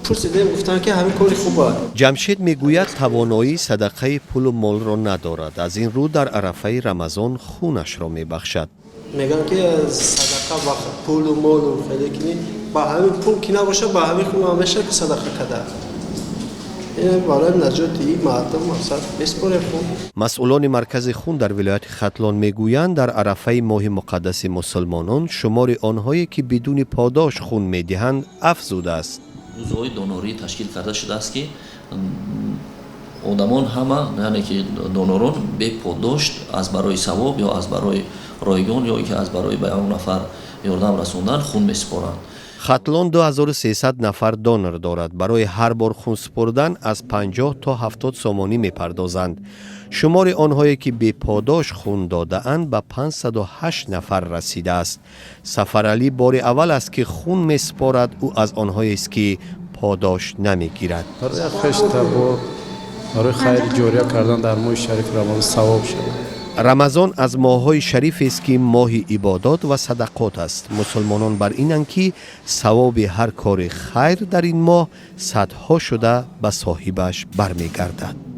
پرسیدیم گفتن که همین کاری خوبه. جمشید میگوید توانایی صدقه پول و مال را ندارد. از این رو در عرفه رمضان خونش را میبخشد. میگن که صدقه و پول و مال و خیلی کنی با همین پول که نباشه با همین خونه همیشه که صدقه کده. این برای نجات این مردم مقصد بسپره خون. مسئولان مرکز خون در ولایت ختلان میگویند در عرفه ماه مقدس مسلمانان شمار آنهایی که بدون پاداش خون میدهند افزوده است. روزهای دونوری تشکیل کرده شده است که آدمان همه یعنی که دونوران به پاداشت از برای ثواب یا از برای رایگان یا که از برای به اون نفر یاردم رسوندن خون میسپارند. ختلان 2300 نفر دونر دارد. برای هر بار خون سپردن از 50 تا 70 سومانی میپردازند. شمار آنهایی که به پاداش خون داده اند به 508 نفر رسیده است. سفر علی بار اول است که خون میسپارد. او از آنهایی است که پاداش نمیگیرد. برای خشت با برای خیر جاریه کردن در ماه شریف رمضان ثواب شود. رمضان از ماه‌های شریف است که ماه عبادات و صدقات است. مسلمانان بر اینند که ثواب هر کار خیر در این ماه صدها شده به صاحبش برمیگردد.